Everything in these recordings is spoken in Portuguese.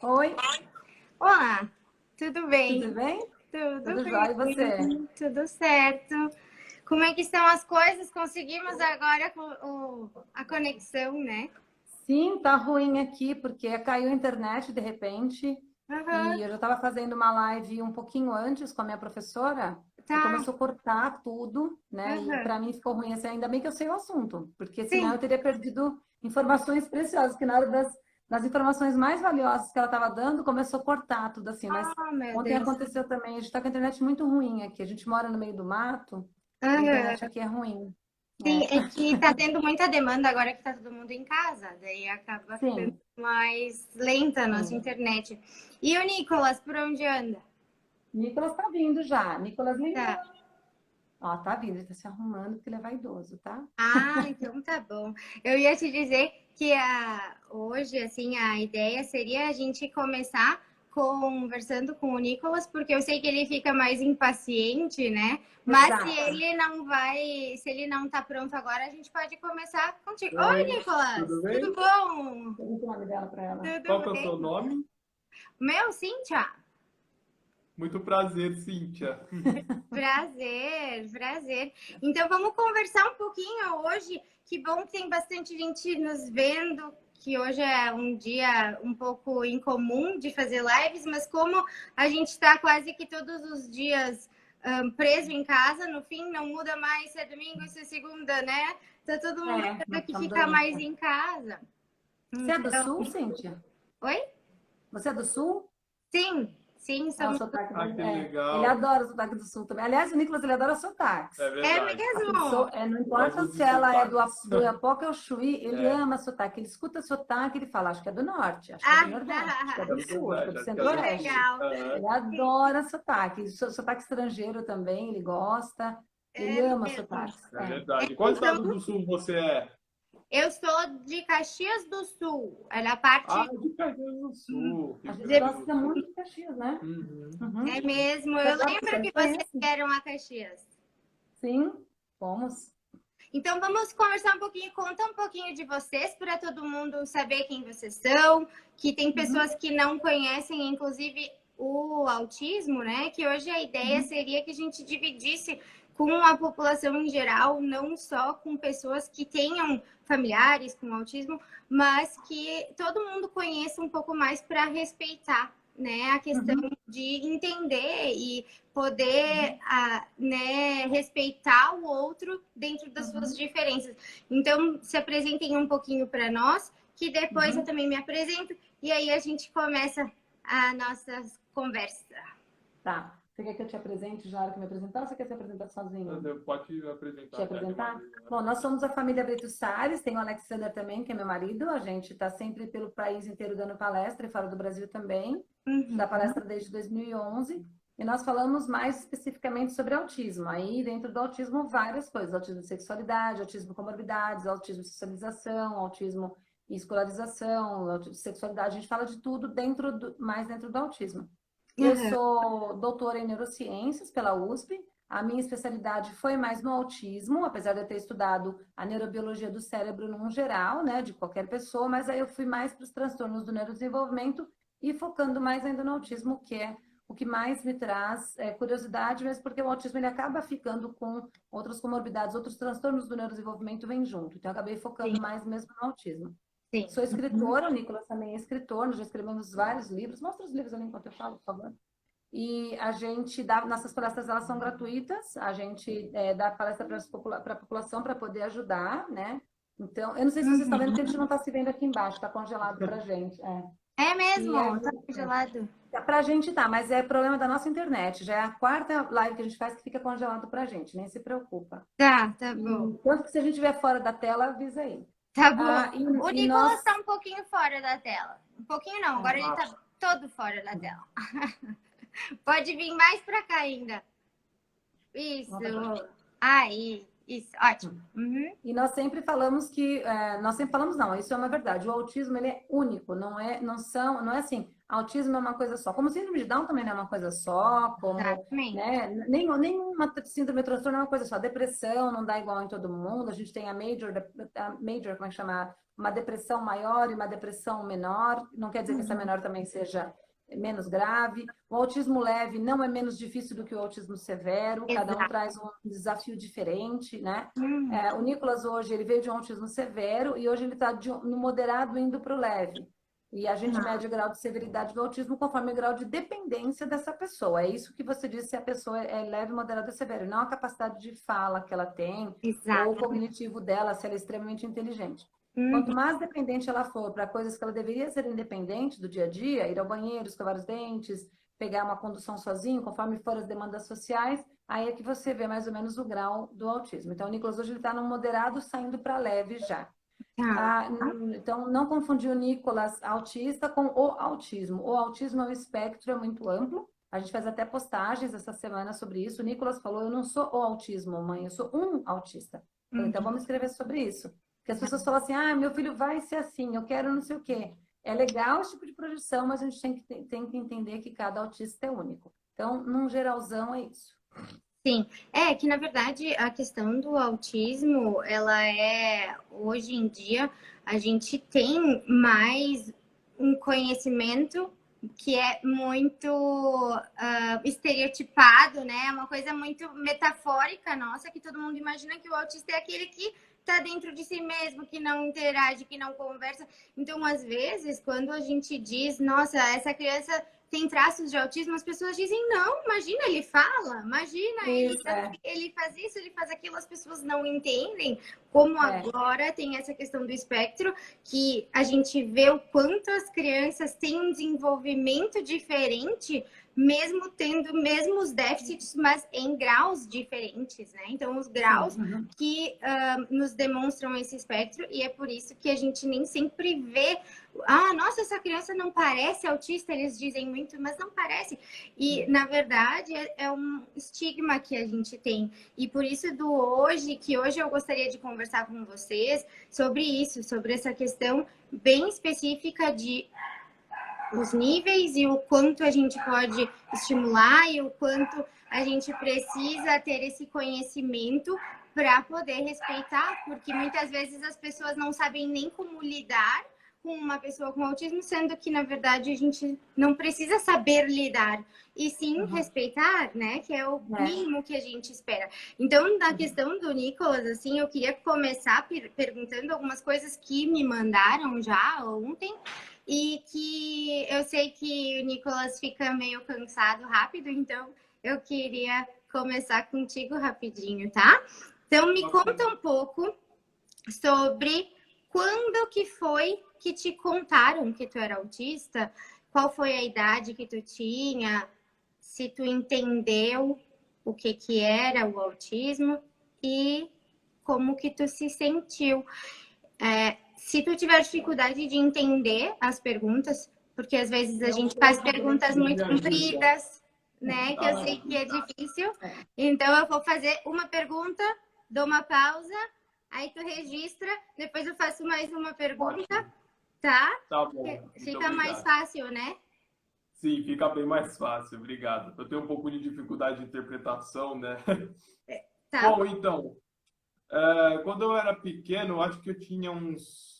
Oi, Olá, tudo tudo bem? bem? Tudo Tudo jóia, e você? bem, tudo certo. Como é que estão as coisas? Conseguimos agora a conexão, né? Sim, tá ruim aqui, porque caiu a internet de repente, Aham, e eu já estava fazendo uma live um pouquinho antes com a minha professora, e tá, começou a cortar tudo, né? E aham. para mim ficou ruim assim, ainda bem que eu sei o assunto, porque senão eu Sim. teria perdido informações preciosas, que na hora das informações mais valiosas que ela estava dando, começou a cortar tudo assim. Mas Oh, meu ontem Deus. aconteceu também, a gente está com a internet muito ruim aqui, a gente mora no meio do mato, e a internet Aham. aqui é ruim. Sim, É. é que tá tendo muita demanda agora que tá todo mundo em casa, daí acaba ficando Sim, mais lenta a nossa sim. internet. E o Nicolas, por onde anda? Nicolas tá vindo já. Nicolas lindão. Tá. Ó, tá vindo, ele tá se arrumando porque ele é vaidoso, tá? Ah, então tá bom. Eu ia te dizer que hoje, assim, a ideia seria a gente começar conversando com o Nicolas, porque eu sei que ele fica mais impaciente, né? Mas se Exato. ele não vai, se ele não tá pronto agora, a gente pode começar contigo. Oi, Oi, tudo Nicolas, tudo bem? bom? Pergunta o nome dela pra ela. Qual Tudo que é o seu bem? nome? Meu, Cíntia? Muito prazer, Cíntia. Prazer, prazer. Então vamos conversar um pouquinho hoje. Que bom que tem bastante gente nos vendo, que hoje é um dia um pouco incomum de fazer lives, mas como a gente está quase que todos os dias preso em casa, no fim não muda mais se é domingo, se é segunda, né? Tá todo mundo É, tendo nós que estamos ficar domingo. mais em casa. Você é do Então, sul, Cíntia? oi? Você é do sul? Sim, É, o somos. sotaque Ah, dele. que É. Ele legal. adora o sotaque do sul também. Aliás, o Nicolas, ele adora É sotaques. É verdade. A pessoa, mesmo? não importa Gosto se de ela é sotaques. do Iapoca ou Chuí, ele É, ama sotaque. Ele escuta sotaque, ele fala, acho que é do norte, acho que é do nordeste, acho que é Ah, é do sul, acho que é verdade. do Acho que é que do sul. centro-oeste. legal. Aham, Ele adora sotaque. Sotaque estrangeiro também, ele gosta. Ele É ama mesmo. sotaques. é É. verdade. Qual Então, estado do sul você é? eu sou de Caxias do Sul. É na Ah, parte. de Caxias do Sul. A Rio gente Grande do gosta Sul. muito de Caxias, né? Uhum, É Uhum. mesmo. Você Eu gosta? Você lembro também que vocês conhece? vieram a Caxias. Sim, fomos. Então, vamos conversar um pouquinho, contar um pouquinho de vocês, para todo mundo saber quem vocês são. Que tem Uhum, pessoas que não conhecem, inclusive, o autismo, né? Que hoje a ideia uhum, seria que a gente dividisse com a população em geral, não só com pessoas que tenham familiares com autismo, mas que todo mundo conheça um pouco mais para respeitar, né, a questão uhum, de entender e poder uhum, né, respeitar o outro dentro das suas uhum, diferenças. Então, se apresentem um pouquinho para nós, que depois eu uhum. também me apresento e aí a gente começa a nossa conversa. Tá. Você quer que eu te apresente já na hora que eu me apresentar ou você quer se apresentar sozinho? Pode Te apresentar já de uma apresentar? vez, né? Bom, nós somos a família Brito Salles, tem o Alexander também, que é meu marido. A gente está sempre pelo país inteiro dando palestra e fora do Brasil também. Dá Uhum. palestra desde 2011. E nós falamos mais especificamente sobre autismo. Aí, dentro do autismo, várias coisas: autismo de sexualidade, autismo com comorbidades, autismo de socialização, autismo e escolarização, autismo de sexualidade. A gente fala de tudo mais dentro do autismo. Eu Uhum. sou doutora em neurociências pela USP. A minha especialidade foi mais no autismo, apesar de eu ter estudado a neurobiologia do cérebro num geral, né, de qualquer pessoa, mas aí eu fui mais para os transtornos do neurodesenvolvimento e focando mais ainda no autismo, que é o que mais me traz curiosidade, mesmo porque o autismo ele acaba ficando com outras comorbidades, outros transtornos do neurodesenvolvimento vêm junto. Então, eu acabei Sim, focando mais mesmo no autismo. sim. Sou escritora, o Nicolas também é escritor, nós já escrevemos vários livros. Mostra os livros ali enquanto eu falo, por favor. E a gente dá, nossas palestras elas são gratuitas, a gente dá palestra para a população para poder ajudar, né? Então, eu não sei se vocês estão vendo, porque a Uhum. gente não está se vendo aqui embaixo, está congelado para a gente. É E a mesmo, tá gente, congelado. para a gente tá, mas é problema da nossa internet. Já é a quarta live que a gente faz que fica congelado para a gente, nem se preocupa. Tá bom. E tanto que se a gente estiver fora da tela, avisa aí. Tá bom. Ah, O e Nicolas tá nós. um pouquinho fora da tela. Um pouquinho não, agora ele Ah, tá todo fora da tela. Pode vir mais pra cá ainda. Isso. vamos pra cá. Aí. Isso, ótimo. Uhum. E nós sempre falamos que, nós sempre falamos não, isso é uma verdade. O autismo ele é único, não é assim. Autismo é uma coisa só. Como síndrome de Down também não é uma coisa só, como, Exatamente. né? Nenhuma síndrome transtorno é uma coisa só. Depressão não dá igual em todo mundo. A gente tem a major, como é que chama? Uma depressão maior e uma depressão menor. Não quer dizer que essa menor também seja menos grave. O autismo leve não é menos difícil do que o autismo severo. Cada um Exato. traz um desafio diferente, né? Uhum. O Nicolas hoje, ele veio de um autismo severo e hoje ele está no moderado indo para o leve. E a gente mede o grau de severidade do autismo conforme o grau de dependência dessa pessoa. É isso que você disse, se a pessoa é leve, moderada ou severa, não a capacidade de fala que ela tem, ou o cognitivo dela, se ela é extremamente inteligente. Quanto mais dependente ela for para coisas que ela deveria ser independente do dia a dia, ir ao banheiro, escovar os dentes, pegar uma condução sozinho, conforme for as demandas sociais, aí é que você vê mais ou menos o grau do autismo. Então, o Nicolas hoje ele está no moderado, saindo para leve já. Então, não confundir o Nicolas autista com o autismo. O autismo é um espectro, é muito amplo. A gente faz até postagens essa semana sobre isso. O Nicolas falou, eu não sou o autismo, mãe, eu sou um autista. Então, vamos escrever sobre isso. Porque as pessoas falam assim, meu filho vai ser assim, eu quero não sei o quê. É legal esse tipo de projeção, mas a gente tem que entender que cada autista é único. Então, num geralzão, é isso. Sim, que na verdade a questão do autismo, ela hoje em dia, a gente tem mais um conhecimento que é muito estereotipado, né? Uma coisa muito metafórica nossa, que todo mundo imagina que o autista é aquele que está dentro de si mesmo, que não interage, que não conversa. Então, às vezes, quando a gente diz, nossa, essa criança tem traços de autismo, as pessoas dizem, não, imagina, ele fala, imagina, ele faz isso, ele faz aquilo, as pessoas não entendem como agora tem essa questão do espectro, que a gente vê o quanto as crianças têm um desenvolvimento diferente, mesmo tendo mesmos déficits, mas em graus diferentes, né? Então, os graus que nos demonstram esse espectro, e é por isso que a gente nem sempre vê, nossa, essa criança não parece autista, eles dizem muito, mas não parece. E, na verdade, é um estigma que a gente tem. E por isso que hoje eu gostaria de conversar com vocês sobre isso, sobre essa questão bem específica de os níveis e o quanto a gente pode estimular e o quanto a gente precisa ter esse conhecimento para poder respeitar, porque muitas vezes as pessoas não sabem nem como lidar com uma pessoa com autismo, sendo que, na verdade, a gente não precisa saber lidar, e sim respeitar, né? Que é o mínimo que a gente espera. Então, na questão do Nicolas, assim, eu queria começar perguntando algumas coisas que me mandaram já ontem, e que eu sei que o Nicolas fica meio cansado rápido, então eu queria começar contigo rapidinho, tá? Então, me conta um pouco sobre quando que foi que te contaram que tu era autista, qual foi a idade que tu tinha, se tu entendeu o que era o autismo e como que tu se sentiu. Se tu tiver dificuldade de entender as perguntas, porque às vezes a gente faz perguntas muito compridas, né? Que eu sei que é difícil. Então, eu vou fazer uma pergunta, dou uma pausa, aí tu registra, depois eu faço mais uma pergunta, tá? Tá bom. Fica mais fácil, né? Sim, fica bem mais fácil, obrigado. Eu tenho um pouco de dificuldade de interpretação, né? Tá. Bom, então, quando eu era pequeno, eu acho que eu tinha uns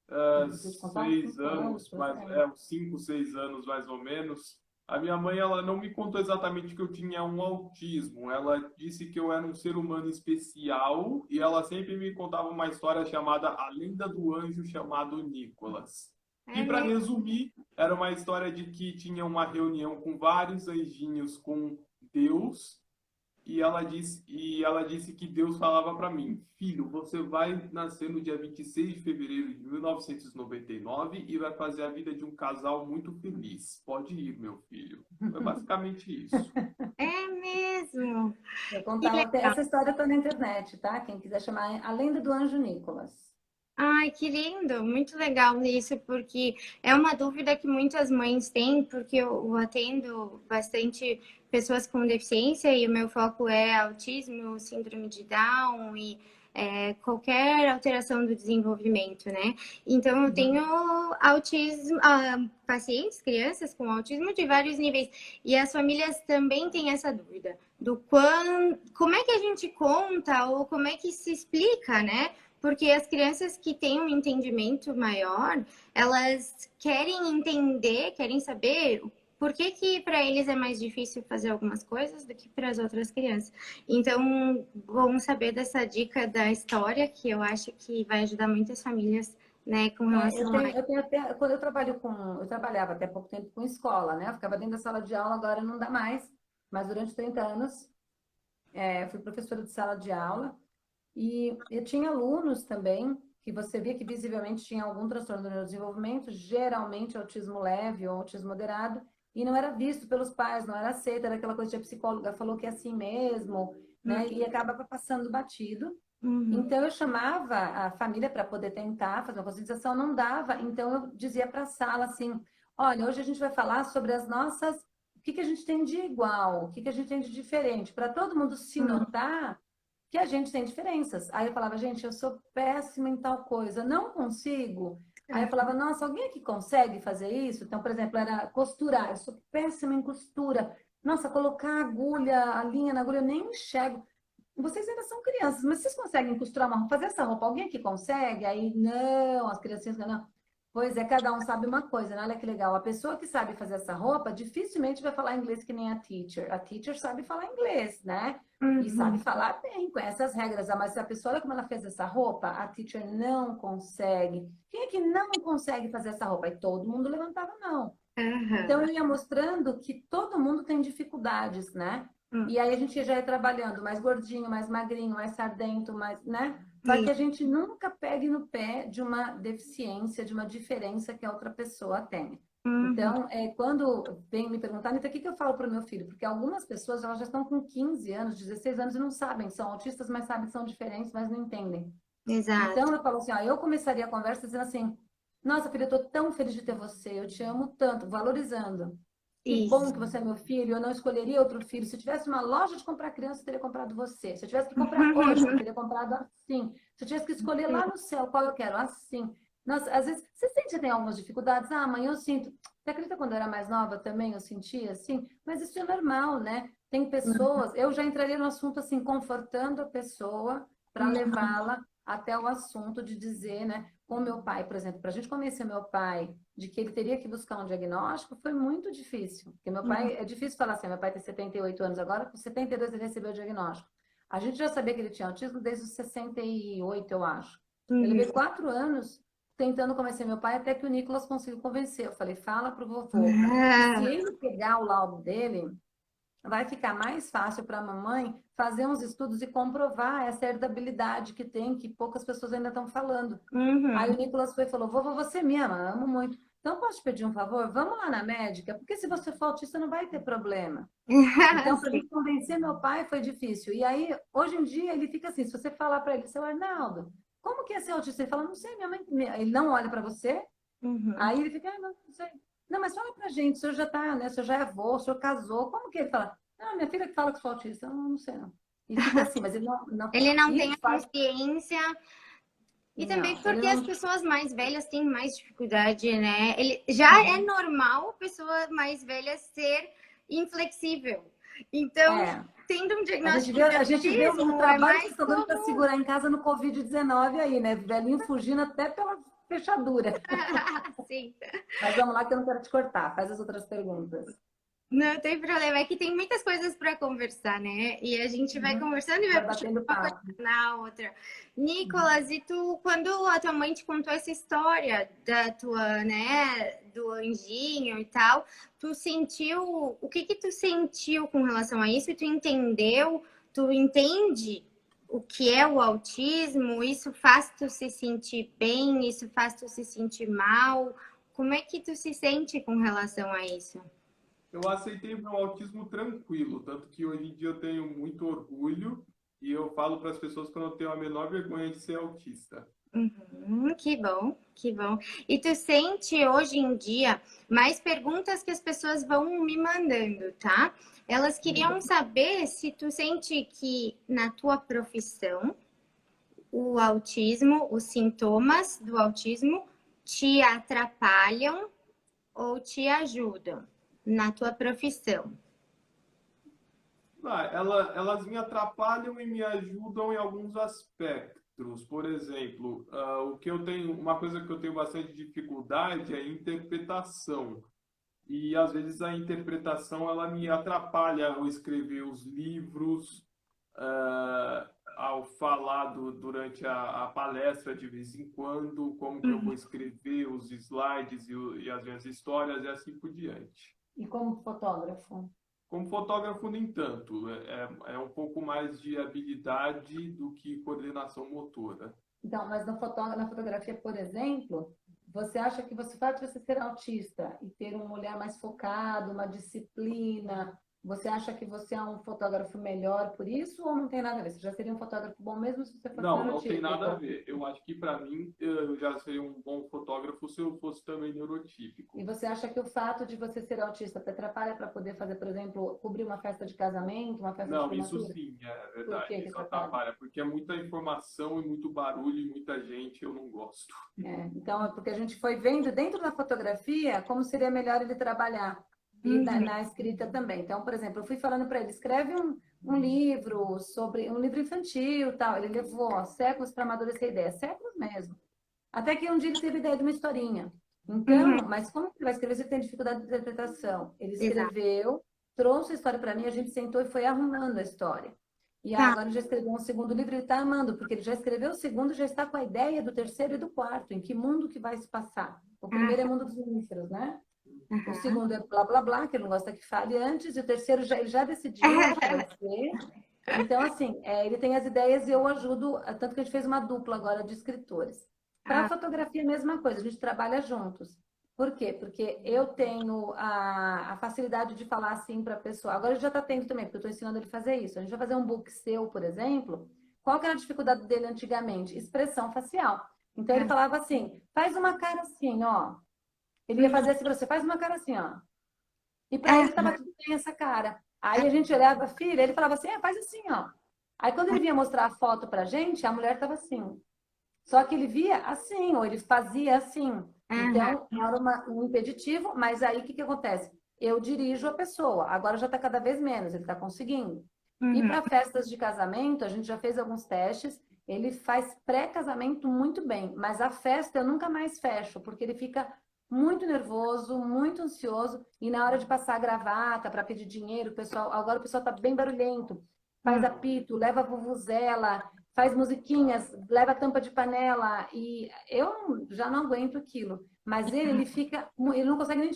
6 anos, uns 5, 6 anos mais ou menos. A minha mãe, ela não me contou exatamente que eu tinha um autismo. Ela disse que eu era um ser humano especial e ela sempre me contava uma história chamada A Lenda do Anjo Chamado Nicolas. E para resumir, era uma história de que tinha uma reunião com vários anjinhos com Deus e ela disse que Deus falava para mim, filho, você vai nascer no dia 26 de fevereiro de 1999 e vai fazer a vida de um casal muito feliz. Pode ir, meu filho. Foi basicamente isso. É mesmo. Eu contava até essa história, tá na internet, tá? Quem quiser chamar A Lenda do Anjo Nicolas. Ai, que lindo! Muito legal isso, porque é uma dúvida que muitas mães têm, porque eu atendo bastante pessoas com deficiência e o meu foco é autismo, síndrome de Down e qualquer alteração do desenvolvimento, né? Então, eu tenho autismo, pacientes, crianças com autismo de vários níveis, e as famílias também têm essa dúvida do como é que a gente conta ou como é que se explica, né? Porque as crianças que têm um entendimento maior, elas querem entender, querem saber por que que para eles é mais difícil fazer algumas coisas do que para as outras crianças. Então, vamos saber dessa dica da história, que eu acho que vai ajudar muitas famílias, né, com relação a... Eu tenho até, quando eu trabalhava até pouco tempo com escola, né? Eu ficava dentro da sala de aula, agora não dá mais, mas durante 30 anos, fui professora de sala de aula. E eu tinha alunos também que você via que visivelmente tinha algum transtorno do neurodesenvolvimento, geralmente autismo leve ou autismo moderado, e não era visto pelos pais, não era aceito, era aquela coisa de a psicóloga falou que é assim mesmo, né? E acabava passando batido. Uhum. Então eu chamava a família para poder tentar fazer uma conscientização, não dava. Então eu dizia para a sala assim: olha, hoje a gente vai falar sobre as nossas, o que que a gente tem de igual, o que que a gente tem de diferente, para todo mundo se notar que a gente tem diferenças. Aí eu falava, gente, eu sou péssima em tal coisa, não consigo. Aí eu falava, nossa, alguém aqui consegue fazer isso? Então, por exemplo, era costurar, eu sou péssima em costura. Nossa, colocar a agulha, a linha na agulha, eu nem enxergo. Vocês ainda são crianças, mas vocês conseguem costurar uma roupa, fazer essa roupa? Alguém aqui consegue? Aí, não, as criancinhas não. Pois é, cada um sabe uma coisa, né? Olha que legal. A pessoa que sabe fazer essa roupa dificilmente vai falar inglês que nem a teacher. A teacher sabe falar inglês, né? E sabe Uhum. falar bem, conhece as regras. Mas se a pessoa, olha como ela fez essa roupa, a teacher não consegue. Quem é que não consegue fazer essa roupa? E todo mundo levantava a mão. Então, Uhum. eu ia mostrando que todo mundo tem dificuldades, né? Uhum. E aí a gente já ia trabalhando mais gordinho, mais magrinho, mais sardento, mais, né? Para que Isso. a gente nunca pegue no pé de uma deficiência, de uma diferença que a outra pessoa tem. Uhum. Então, quando vem me perguntar, Anitta, o que que eu falo para o meu filho? Porque algumas pessoas elas já estão com 15 anos, 16 anos e não sabem, são autistas, mas sabem que são diferentes, mas não entendem. Exato. Então, eu falo assim, ó, eu começaria a conversa dizendo assim, nossa, filha, eu tô tão feliz de ter você, eu te amo tanto, valorizando. Que bom Isso. que você é meu filho, eu não escolheria outro filho. Se eu tivesse uma loja de comprar criança, eu teria comprado você. Se eu tivesse que comprar hoje, eu teria comprado assim. Se eu tivesse que escolher lá no céu qual eu quero, assim. Nossa, às vezes, você sente que tem algumas dificuldades? Ah, mãe, eu sinto. Você acredita quando eu era mais nova também eu sentia assim? Mas isso é normal, né? Tem pessoas, eu já entraria no assunto assim, confortando a pessoa para levá-la até o assunto de dizer, né? Com meu pai, por exemplo, para a gente convencer meu pai de que ele teria que buscar um diagnóstico, foi muito difícil. Porque meu pai, é difícil falar assim, meu pai tem 78 anos agora, com 72 ele recebeu o diagnóstico. A gente já sabia que ele tinha autismo desde os 68, eu acho. Eu levei 4 anos tentando convencer meu pai até que o Nicolas conseguiu convencer. Eu falei, fala pro vovô que se Ah, ele pegar o laudo dele, vai ficar mais fácil para a mamãe fazer uns estudos e comprovar essa herdabilidade que tem, que poucas pessoas ainda estão falando. Aí o uhum. Nicolas foi e falou: vovô, você me ama, amo muito. Então, posso te pedir um favor? Vamos lá na médica, porque se você for autista, não vai ter problema. Então, para Sim. mim convencer meu pai foi difícil. E aí, hoje em dia, ele fica assim: se você falar para ele, seu Arnaldo, como que é ser autista? Ele fala: não sei, minha mãe. Ele não olha para você, Uhum. aí ele fica: ah, não sei. Não, mas fala pra gente, o senhor já tá, né? O senhor já é avô, o senhor casou, como que ele fala? Não, minha filha que fala que sou autista, eu não sei não. E fica assim, mas ele não Ele não e tem a faz, consciência. E também não, ele porque as não, pessoas mais velhas têm mais dificuldade, né? Ele já é normal a pessoa mais velha ser inflexível. Então, é, tendo um a gente diagnóstico vê, de a gente vê o autismo é trabalho que vocês mais estão dando para comum. segurar em casa no Covid-19 aí, né? Velhinho fugindo até pela fechadura. Sim. Mas vamos lá que eu não quero te cortar, faz as outras perguntas. Não tem problema, é que tem muitas coisas para conversar, né? E a gente vai conversando e vai Vai puxando batendo uma coisa papo. na outra. Nicolas, e tu, quando a tua mãe te contou essa história da tua, né, do anjinho e tal, tu sentiu, o que que tu sentiu com relação a isso? Tu entendeu? Tu entende o que é o autismo? Isso faz tu se sentir bem? Isso faz tu se sentir mal? Como é que tu se sente com relação a isso? Eu aceitei o meu autismo tranquilo, tanto que hoje em dia eu tenho muito orgulho e eu falo para as pessoas que eu não tenho a menor vergonha de ser autista. Que bom, que bom. E tu sente hoje em dia mais perguntas que as pessoas vão me mandando, tá? Elas queriam saber se tu sente que na tua profissão o autismo, os sintomas do autismo te atrapalham ou te ajudam na tua profissão. Elas me atrapalham e me ajudam em alguns aspectos. Por exemplo, uma coisa que eu tenho bastante dificuldade é a interpretação. E às vezes a interpretação ela me atrapalha ao escrever os livros, ao falar durante a palestra de vez em quando, como que eu vou escrever os slides e as minhas histórias e assim por diante. E como fotógrafo? Como fotógrafo, nem tanto. É um pouco mais de habilidade do que coordenação motora. Então, mas na fotografia, por exemplo, você acha que você faz você ser autista e ter um olhar mais focado, uma disciplina, você acha que você é um fotógrafo melhor por isso ou não tem nada a ver? Você já seria um fotógrafo bom mesmo se você fosse neurotípico? Não tem nada a ver. Eu acho que para mim eu já seria um bom fotógrafo se eu fosse também neurotípico. E você acha que o fato de você ser autista te atrapalha para poder fazer, por exemplo, cobrir uma festa de casamento, uma festa de formatura? Não, isso sim, é verdade. Por que isso atrapalha? Porque é muita informação e muito barulho e muita gente, eu não gosto. Então, é porque a gente foi vendo dentro da fotografia como seria melhor ele trabalhar. E na escrita também. Então, por exemplo, eu fui falando para ele, escreve um livro sobre um livro infantil, tal. Ele levou séculos para amadurecer a ideia, séculos mesmo. Até que um dia ele teve a ideia de uma historinha. Então, mas como ele vai escrever se ele tem dificuldade de interpretação? Ele escreveu, trouxe a história para mim, a gente sentou e foi arrumando a história. E agora ele já escreveu um segundo livro e ele está amando, porque ele já escreveu o segundo, já está com a ideia do terceiro e do quarto, em que mundo que vai se passar. O primeiro é Mundo dos Mamíferos, né? O segundo é blá, blá, blá, que ele não gosta que fale antes. E o terceiro, ele já decidiu onde vai ser. Então, assim, ele tem as ideias e eu ajudo. Tanto que a gente fez uma dupla agora de escritores. Para a fotografia, a mesma coisa. A gente trabalha juntos. Por quê? Porque eu tenho a facilidade de falar assim para a pessoa. Agora ele já está tendo também, porque eu estou ensinando ele a fazer isso. A gente vai fazer um book seu, por exemplo. Qual que era a dificuldade dele antigamente? Expressão facial. Então, ele falava assim, faz uma cara assim, ó. Ele ia fazer assim pra você, faz uma cara assim, ó. E pra ele tava tudo bem essa cara. Aí a gente olhava, filha, ele falava assim, faz assim, ó. Aí quando ele vinha mostrar a foto pra gente, a mulher tava assim. Só que ele via assim, ou ele fazia assim. Então, era um impeditivo, mas aí o que acontece? Eu dirijo a pessoa, agora já tá cada vez menos, ele tá conseguindo. E para festas de casamento, a gente já fez alguns testes, ele faz pré-casamento muito bem, mas a festa eu nunca mais fecho, porque ele fica muito nervoso, muito ansioso, e na hora de passar a gravata para pedir dinheiro, agora o pessoal tá bem barulhento, faz apito, leva a vuvuzela, faz musiquinhas, leva tampa de panela, e eu já não aguento aquilo. Mas ele não consegue nem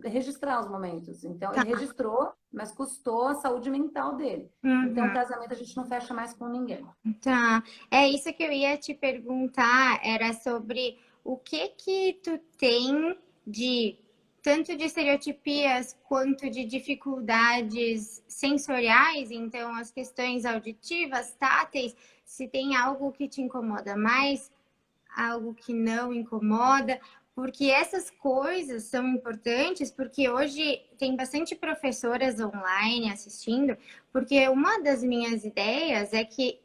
registrar os momentos. Então, ele registrou, mas custou a saúde mental dele. Então, o casamento a gente não fecha mais com ninguém. Tá, é isso que eu ia te perguntar, era sobre o que tu tem tanto de estereotipias quanto de dificuldades sensoriais, então as questões auditivas, táteis, se tem algo que te incomoda mais, algo que não incomoda, porque essas coisas são importantes, porque hoje tem bastante professoras online assistindo, porque uma das minhas ideias é que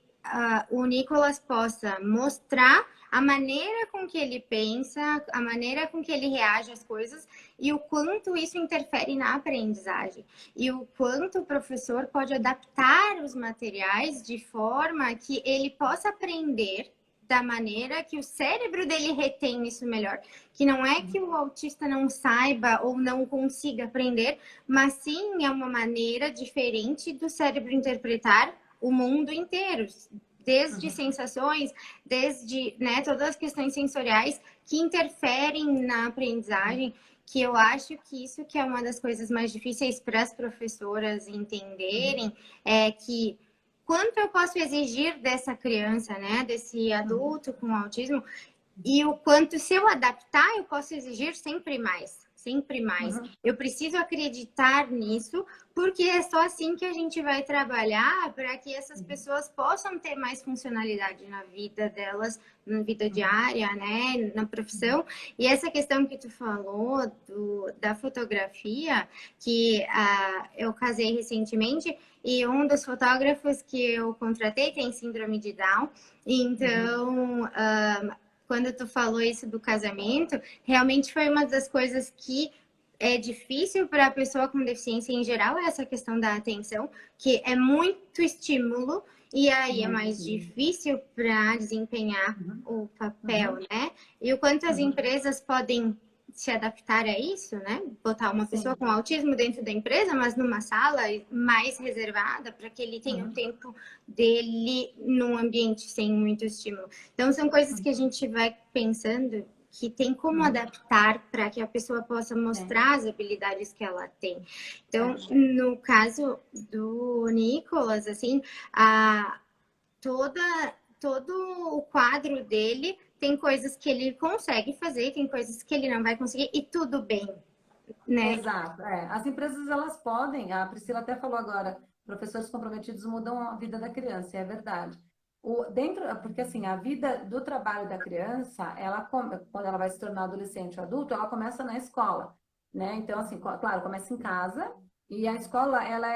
o Nicolas possa mostrar a maneira com que ele pensa, a maneira com que ele reage às coisas e o quanto isso interfere na aprendizagem. E o quanto o professor pode adaptar os materiais de forma que ele possa aprender da maneira que o cérebro dele retém isso melhor. Que não é que o autista não saiba ou não consiga aprender, mas sim é uma maneira diferente do cérebro interpretar o mundo inteiro. Desde sensações, desde todas as questões sensoriais que interferem na aprendizagem, que eu acho que isso que é uma das coisas mais difíceis para as professoras entenderem, é que quanto eu posso exigir dessa criança, desse adulto com autismo, e o quanto, se eu adaptar, eu posso exigir sempre mais. sempre mais. Uhum. Eu preciso acreditar nisso, porque é só assim que a gente vai trabalhar para que essas pessoas possam ter mais funcionalidade na vida delas, na vida diária, né, na profissão. E essa questão que tu falou da fotografia, que eu casei recentemente e um dos fotógrafos que eu contratei tem síndrome de Down. Então, quando tu falou isso do casamento, realmente foi uma das coisas que é difícil para a pessoa com deficiência em geral, essa questão da atenção, que é muito estímulo, e aí é mais difícil para desempenhar o papel, né? E o quanto as empresas podem se adaptar a isso, né? Botar uma pessoa com autismo dentro da empresa, mas numa sala mais reservada, para que ele tenha o tempo dele num ambiente sem muito estímulo. Então, são coisas que a gente vai pensando que tem como adaptar para que a pessoa possa mostrar as habilidades que ela tem. Então, no caso do Nicolas, assim, todo o quadro dele tem coisas que ele consegue fazer, tem coisas que ele não vai conseguir, e tudo bem, né? Exato. As empresas, elas podem, a Priscila até falou agora, professores comprometidos mudam a vida da criança, e é verdade. Porque assim, a vida do trabalho da criança, quando ela vai se tornar adolescente ou adulto, ela começa na escola, né? Então, assim, claro, começa em casa, e a escola, ela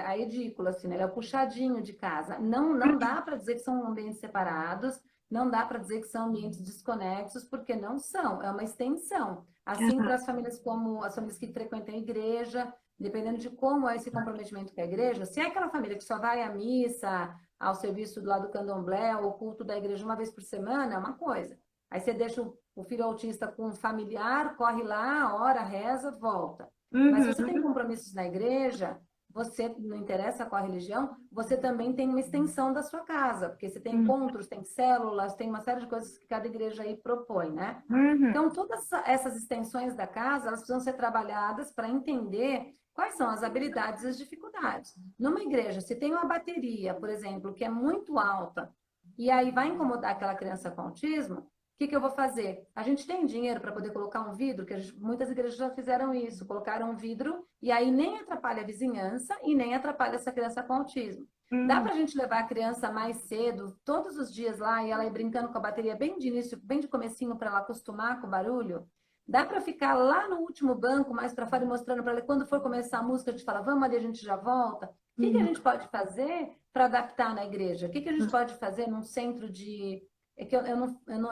a edícula, assim, né? Ela é o puxadinho de casa. Não dá para dizer que são ambientes separados, não dá para dizer que são ambientes desconexos, porque não são, é uma extensão. Assim, para as famílias como as famílias que frequentam a igreja, dependendo de como é esse comprometimento com a igreja, se é aquela família que só vai à missa, ao serviço do lado do candomblé, ou culto da igreja uma vez por semana, é uma coisa. Aí você deixa o filho autista com um familiar, corre lá, ora, reza, volta. Mas se você tem compromissos na igreja, você, não interessa qual a religião, você também tem uma extensão da sua casa, porque você tem encontros, tem células, tem uma série de coisas que cada igreja aí propõe, né? Então, todas essas extensões da casa, elas precisam ser trabalhadas para entender quais são as habilidades e as dificuldades. Numa igreja, se tem uma bateria, por exemplo, que é muito alta, e aí vai incomodar aquela criança com autismo, o que eu vou fazer? A gente tem dinheiro para poder colocar um vidro, muitas igrejas já fizeram isso, colocaram um vidro, e aí nem atrapalha a vizinhança e nem atrapalha essa criança com autismo. Dá para a gente levar a criança mais cedo, todos os dias lá, e ela ir brincando com a bateria bem de início, bem de comecinho, para ela acostumar com o barulho? Dá para ficar lá no último banco, mais para fora, e mostrando para ela, quando for começar a música, a gente fala, vamos ali, a gente já volta? O que a gente pode fazer para adaptar na igreja? O que a gente pode fazer num centro de... É que eu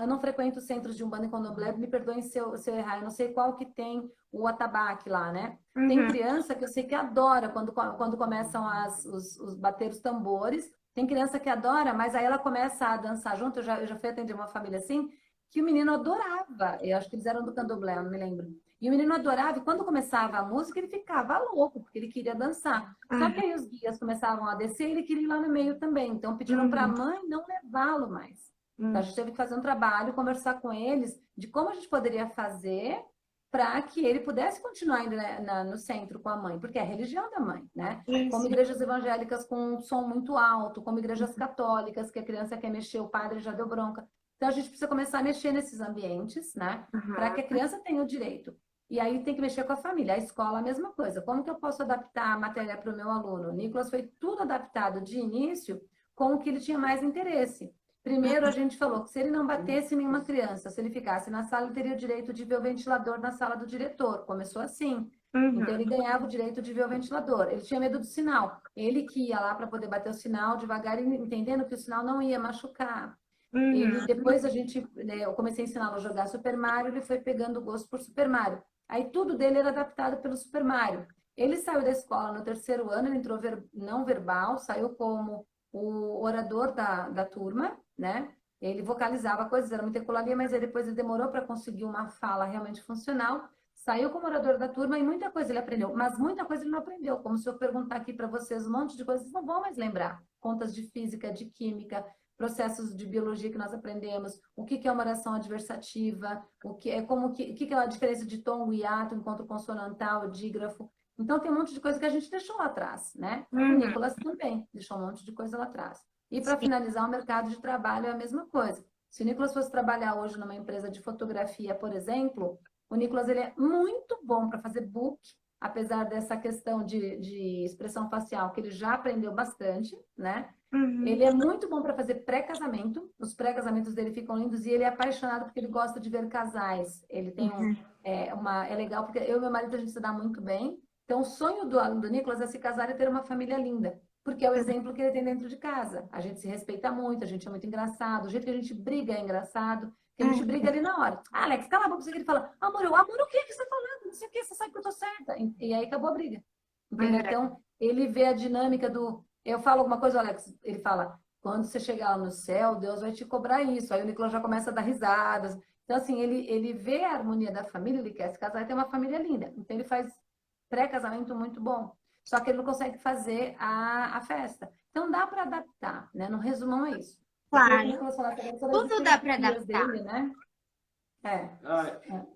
não frequento centros de Umbanda e Candomblé, me perdoem se eu errar, eu não sei qual que tem o atabaque lá, né? Tem criança que eu sei que adora quando começam os bater os tambores, tem criança que adora, mas aí ela começa a dançar junto, eu já fui atender uma família assim, que o menino adorava, eu acho que eles eram do Candomblé, eu não me lembro. E o menino adorava, e quando começava a música, ele ficava louco, porque ele queria dançar. Só que aí os guias começavam a descer e ele queria ir lá no meio também. Então pediram para a mãe não levá-lo mais. Então, a gente teve que fazer um trabalho, conversar com eles de como a gente poderia fazer para que ele pudesse continuar indo, né, no centro com a mãe, porque é a religião da mãe, né? Como igrejas evangélicas com um som muito alto, como igrejas católicas, que a criança quer mexer, o padre já deu bronca. Então, a gente precisa começar a mexer nesses ambientes, né? Para que a criança tenha o direito. E aí tem que mexer com a família. A escola, a mesma coisa. Como que eu posso adaptar a matéria para o meu aluno? O Nicolas foi tudo adaptado de início com o que ele tinha mais interesse. Primeiro, a gente falou que se ele não batesse nenhuma criança, se ele ficasse na sala, ele teria o direito de ver o ventilador na sala do diretor. Começou assim. Então, ele ganhava o direito de ver o ventilador. Ele tinha medo do sinal. Ele que ia lá para poder bater o sinal devagar, entendendo que o sinal não ia machucar. Depois eu comecei a ensiná-lo a jogar Super Mario, ele foi pegando o gosto por Super Mario. Aí tudo dele era adaptado pelo Super Mario. Ele saiu da escola no terceiro ano, ele entrou não verbal, saiu como o orador da turma, né? Ele vocalizava coisas, era muita ecolalia, mas aí depois ele demorou para conseguir uma fala realmente funcional. Saiu como orador da turma e muita coisa ele aprendeu, mas muita coisa ele não aprendeu. Como se eu perguntar aqui para vocês um monte de coisas, vocês não vão mais lembrar. Contas de física, de química, processos de biologia que nós aprendemos, o que é uma oração adversativa, o que é a diferença de tom, hiato, encontro consonantal, dígrafo. Então, tem um monte de coisa que a gente deixou lá atrás, né? O Nicolas também deixou um monte de coisa lá atrás. E para finalizar, o mercado de trabalho é a mesma coisa. Se o Nicolas fosse trabalhar hoje numa empresa de fotografia, por exemplo, O Nicolas, ele é muito bom para fazer book, apesar dessa questão de expressão facial, que ele já aprendeu bastante, né? Ele é muito bom para fazer pré-casamento. Os pré-casamentos dele ficam lindos e ele é apaixonado porque ele gosta de ver casais. Ele tem é legal porque eu e meu marido a gente se dá muito bem. Então, o sonho do Nicolas é se casar e ter uma família linda, porque é o exemplo que ele tem dentro de casa. A gente se respeita muito, a gente é muito engraçado, o jeito que a gente briga é engraçado, que a gente briga ali na hora. Ah, Alex, cala a boca, ele fala, amor, o que você tá falando? Não sei o que, você sabe que eu tô certa. E aí acabou a briga. Entendeu? Então, ele vê a dinâmica do... Eu falo alguma coisa, Alex, ele fala, quando você chegar lá no céu, Deus vai te cobrar isso. Aí o Nicolas já começa a dar risadas. Então, assim, ele vê a harmonia da família, ele quer se casar e ter uma família linda. Então, ele faz pré-casamento muito bom. Só que ele não consegue fazer a festa. Então, dá para adaptar, né? No resumão é isso. Claro. Tudo dá para adaptar. Dele, né?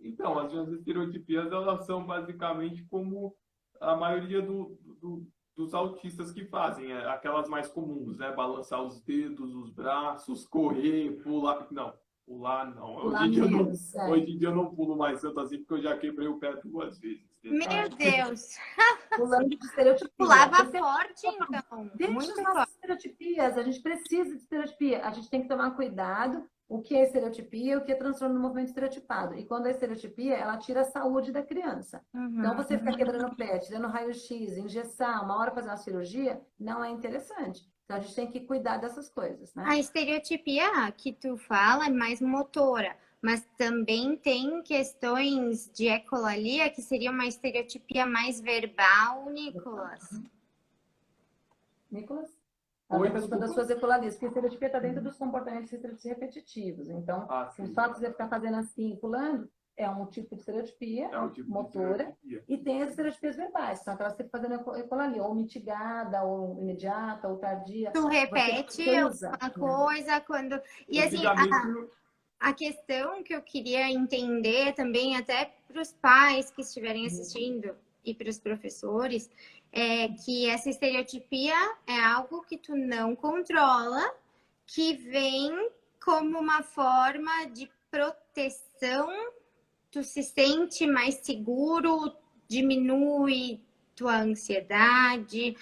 Então, as minhas estereotipias, elas são basicamente como a maioria dos autistas que fazem, aquelas mais comuns, né? Balançar os dedos, os braços, correr, pular. Não, pular não. Hoje em dia eu não pulo mais tanto assim, porque eu já quebrei o pé 2 vezes. Meu Deus! Pulando de estereotipia. Pulava forte, então. Deixa as nossas estereotipias, a gente precisa de estereotipia. A gente tem que tomar cuidado o que é estereotipia e o que é transtorno no movimento estereotipado. E quando é estereotipia, ela tira a saúde da criança. Então, você ficar quebrando o pé, tirando raio-x, engessar, uma hora fazer uma cirurgia, não é interessante. Então, a gente tem que cuidar dessas coisas, né? A estereotipia que tu fala é mais motora, mas também tem questões de ecolalia que seria uma estereotipia mais verbal, Nicolas. Nicolas? A questão das suas ecolalias, porque a estereotipia está dentro dos comportamentos repetitivos. Então, o fato de você ficar fazendo assim, pulando, é um tipo de estereotipia motora. E tem as estereotipias verbais, são aquelas que você fazendo ecolalia, ou mitigada, ou imediata, ou tardia. Tu repete uma coisa quando... E assim, a questão que eu queria entender também, até para os pais que estiverem assistindo e para os professores, é que essa estereotipia é algo que tu não controla, que vem como uma forma de proteção, tu se sente mais seguro, diminui tua ansiedade.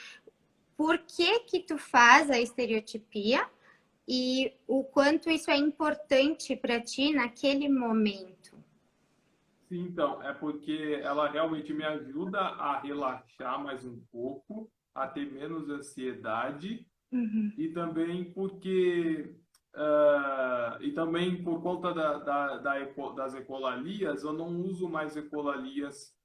Por que que tu faz a estereotipia e o quanto isso é importante para ti naquele momento? Sim, então, é porque ela realmente me ajuda a relaxar mais um pouco, a ter menos ansiedade, e também porque e também por conta das ecolalias, eu não uso mais ecolalias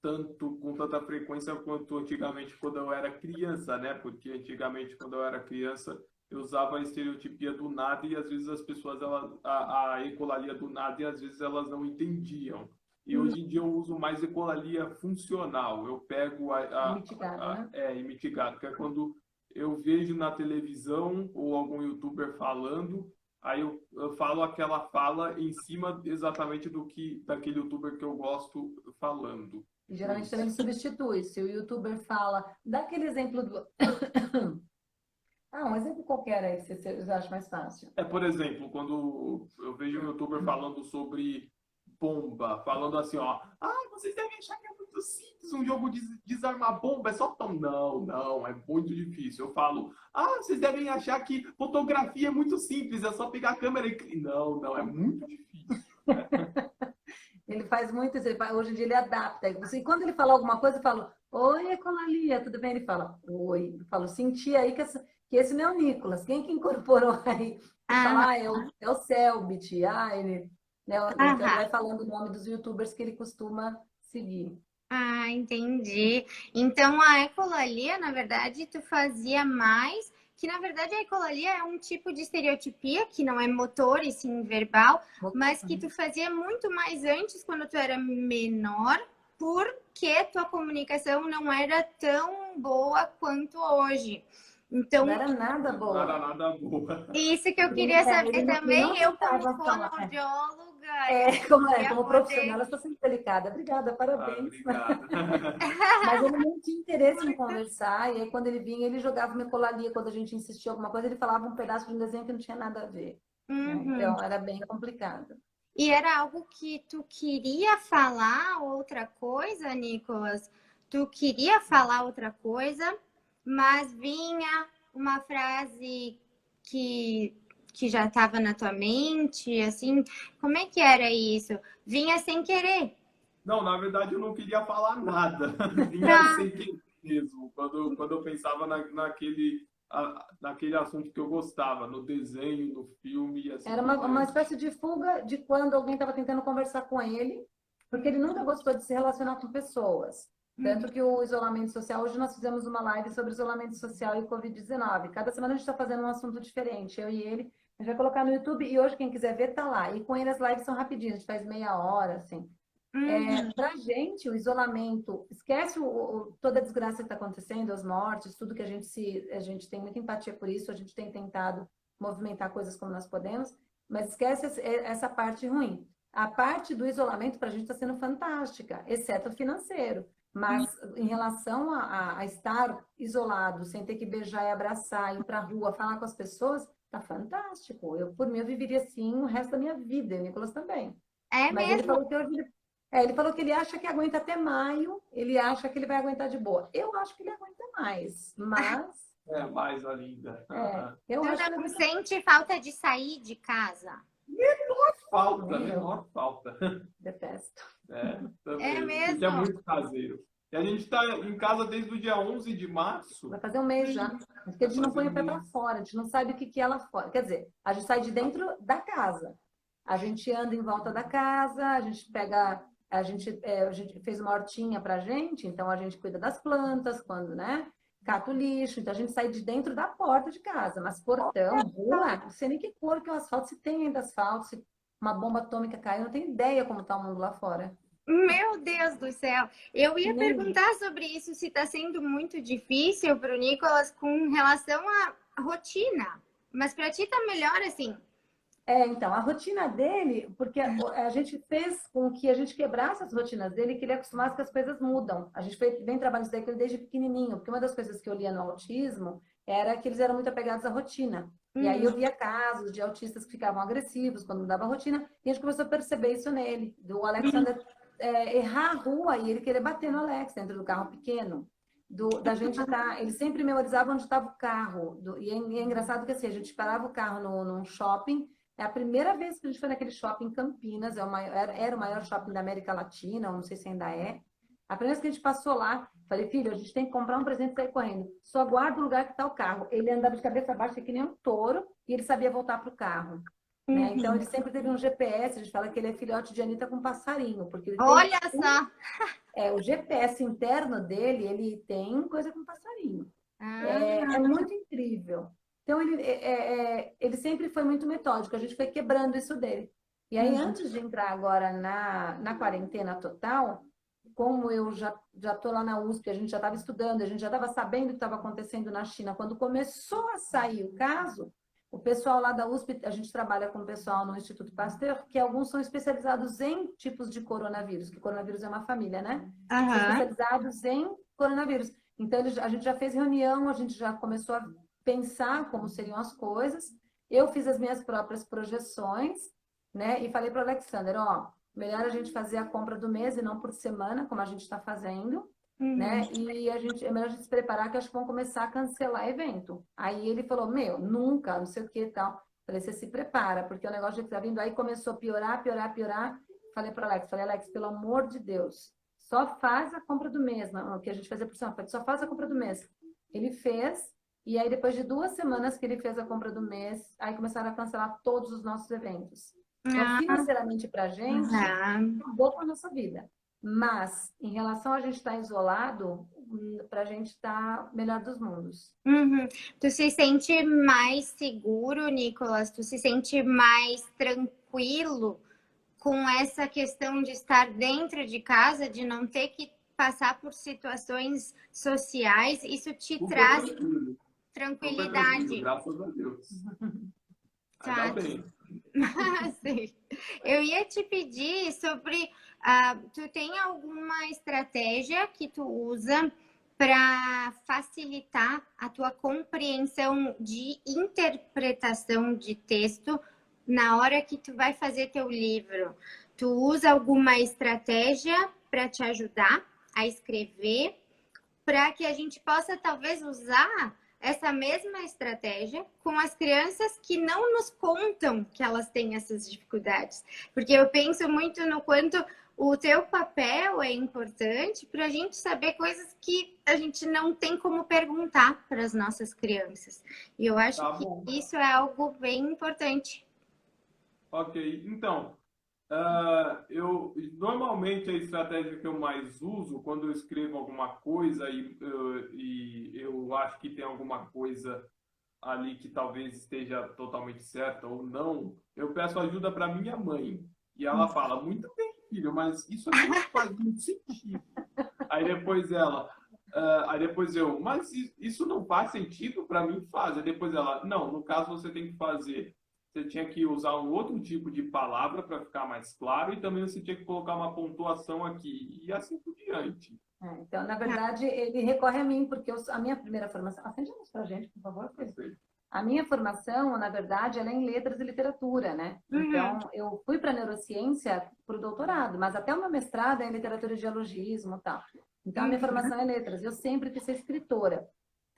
com tanta frequência quanto antigamente quando eu era criança, né? Porque antigamente, quando eu era criança, eu usava a estereotipia do nada e às vezes as pessoas, a ecolalia do nada, e às vezes elas não entendiam. E hoje em dia eu uso mais ecolalia funcional. Eu pego mitigado, que é quando eu vejo na televisão ou algum youtuber falando, aí eu falo aquela fala em cima exatamente daquele youtuber que eu gosto falando. E geralmente também substitui. Se o youtuber fala, dá aquele exemplo do... um exemplo qualquer aí que você acha mais fácil. Por exemplo, quando eu vejo um youtuber falando sobre bomba, falando assim, ó, vocês devem achar que é muito simples um jogo de desarmar bomba, é só tão... Não, é muito difícil. Eu falo, vocês devem achar que fotografia é muito simples, é só pegar a câmera e... Não, é muito difícil. Ele faz muito isso, hoje em dia ele adapta. E quando ele fala alguma coisa, eu falo, oi, Ecolalia, tudo bem? Ele fala, oi. Eu falo, senti aí que esse não é o Nicolas. Quem que incorporou aí? Ele fala, é o Selbit. Ele vai falando o nome dos youtubers que ele costuma seguir. Entendi. Então, a ecolalia, na verdade, tu fazia mais... Que, na verdade, a ecolalia é um tipo de estereotipia que não é motor e sim verbal, mas que tu fazia muito mais antes, quando tu era menor, porque tua comunicação não era tão boa quanto hoje. Então, não era nada boa. Não era nada boa. Isso que eu queria saber também, eu como fonoaudióloga... Como profissional, eu estou sempre delicada. Obrigada, parabéns. Mas ele não tinha interesse em conversar, e aí quando ele vinha, ele jogava uma ecolalia. Quando a gente insistia em alguma coisa, ele falava um pedaço de um desenho que não tinha nada a ver. Então, era bem complicado. E era algo que tu queria falar outra coisa, Nicolas? Tu queria falar outra coisa, mas vinha uma frase que já estava na tua mente, assim, como é que era isso? Vinha sem querer. Não, na verdade eu não queria falar nada. Vinha Tá. sem querer mesmo. Quando eu pensava naquele assunto que eu gostava, no desenho, no filme e assim Era por uma diante. espécie de fuga de quando alguém estava tentando conversar com ele, porque ele nunca gostou de se relacionar com pessoas. Tanto que o isolamento social, hoje nós fizemos uma live sobre isolamento social e Covid-19. Cada semana a gente está fazendo um assunto diferente, eu e ele. A gente vai colocar no YouTube e hoje quem quiser ver tá lá. E com ele as lives são rapidinhas, a gente faz meia hora, assim. Para a gente, o isolamento, esquece toda a desgraça que está acontecendo, as mortes, tudo que a gente tem muita empatia por isso, a gente tem tentado movimentar coisas como nós podemos, mas esquece essa parte ruim. A parte do isolamento para a gente está sendo fantástica, exceto o financeiro. Mas em relação a estar isolado, sem ter que beijar e abraçar, ir para a rua, falar com as pessoas, tá fantástico. Eu, por mim, eu viveria assim o resto da minha vida, e o Nicolas também. É Mas ele mesmo? falou que hoje ele falou que ele acha que aguenta até maio, ele acha que ele vai aguentar de boa. Eu acho que ele aguenta mais, mas É mais ainda. eu Tu acho que ele não aguenta sente falta de sair de casa? Falta, mais. Eu menor falta. detesto. É Também, porque é mesmo? muito caseiro. E a gente está em casa desde o dia 11 de março. Vai fazer um mês já. Porque a Vai gente não fazer põe um o pé para mês. fora, a gente não sabe o que é lá fora. Quer dizer, a gente sai de dentro da casa. A gente anda em volta da casa, a gente pega. A gente fez uma hortinha para a gente, então a gente cuida das plantas, quando, né? Cata o lixo, então a gente sai de dentro da porta de casa, mas portão, rua, não sei nem que cor que é o asfalto, se tem ainda asfalto, se uma bomba atômica caiu, não tenho ideia como está o mundo lá fora. Meu Deus do céu! Eu ia Nem perguntar sobre isso, se está sendo muito difícil para o Nicolas com relação à rotina. Mas para ti tá melhor assim. Então, a rotina dele, porque a gente fez com que a gente quebrasse as rotinas dele, que ele acostumasse que as coisas mudam. A gente vem trabalhando isso daí com ele desde pequenininho, porque uma das coisas que eu lia no autismo era que eles eram muito apegados à rotina. E aí eu via casos de autistas que ficavam agressivos quando mudava a rotina, e a gente começou a perceber isso nele, do Alexander errar a rua e ele querer bater no Alex dentro do carro pequeno. Da gente estar, ele sempre memorizava onde estava o carro. E é engraçado que assim, a gente parava o carro num shopping. É a primeira vez que a gente foi naquele shopping em Campinas, era o maior shopping da América Latina, ou não sei se ainda é. A primeira vez que a gente passou lá, falei, filho, a gente tem que comprar um presente e sair correndo. Só guarda o lugar que está o carro. Ele andava de cabeça baixa que nem um touro e ele sabia voltar para o carro. Né? Então, ele sempre teve um GPS, a gente fala que ele é filhote de Anitta com passarinho, porque ele tem Olha só! o GPS interno dele, ele tem coisa com passarinho. É Ah, muito incrível. Então, ele sempre foi muito metódico, a gente foi quebrando isso dele. E aí, antes de entrar agora na quarentena total, como eu já estou lá na USP, a gente já estava estudando, a gente já estava sabendo o que estava acontecendo na China, quando começou a sair o caso, o pessoal lá da USP, a gente trabalha com o pessoal no Instituto Pasteur, que alguns são especializados em tipos de coronavírus, que coronavírus é uma família, né? São especializados em coronavírus. Então, a gente já fez reunião, a gente já começou a pensar como seriam as coisas. Eu fiz as minhas próprias projeções, né? E falei para o Alexander, ó, melhor a gente fazer a compra do mês e não por semana, como a gente está fazendo, né? E é melhor a gente se preparar, que acho que vão começar a cancelar evento. Aí ele falou, meu, nunca, não sei o que e tal. Falei, você se prepara, porque o negócio que está vindo aí começou a piorar, piorar, piorar. Falei para o Alex, pelo amor de Deus, só faz a compra do mês, não, o que a gente fazia por semana, só faz a compra do mês. Ele fez, e aí depois de 2 semanas que ele fez a compra do mês, aí começaram a cancelar todos os nossos eventos. Então, financeiramente para a gente, acabou com a nossa vida. Mas, em relação a gente estar isolado, para a gente está melhor dos mundos. Tu se sente mais seguro, Nicolas? Tu se sente mais tranquilo com essa questão de estar dentro de casa, de não ter que passar por situações sociais? Isso te traz tranquilidade. Graças a Deus. Tá. Ainda bem. Sim. Eu ia te pedir sobre, tu tem alguma estratégia que tu usa para facilitar a tua compreensão de interpretação de texto na hora que tu vai fazer teu livro, tu usa alguma estratégia para te ajudar a escrever, para que a gente possa talvez usar essa mesma estratégia com as crianças que não nos contam que elas têm essas dificuldades. Porque eu penso muito no quanto o teu papel é importante para a gente saber coisas que a gente não tem como perguntar para as nossas crianças. E eu acho Tá bom. que isso é algo bem importante. Ok, então, eu normalmente a estratégia que eu mais uso quando eu escrevo alguma coisa e eu acho que tem alguma coisa ali que talvez esteja totalmente certa ou não, eu peço ajuda para minha mãe. E ela fala, muito bem, filho, mas isso aqui não faz muito sentido. Aí depois aí depois eu, mas isso não faz sentido? Para mim faz. Aí depois ela, não, no caso você tem que fazer. Você tinha que usar um outro tipo de palavra para ficar mais claro e também você tinha que colocar uma pontuação aqui e assim por diante. Então, na verdade, ele recorre a mim, porque a minha primeira formação... Acende a luz pra gente, por favor. Perfeito. A minha formação, na verdade, ela é em letras e literatura, né? Então, eu fui para neurociência para o doutorado, mas até o meu mestrado é em literatura e dialogismo e tal. Então, a minha formação é letras. Eu sempre quis ser escritora.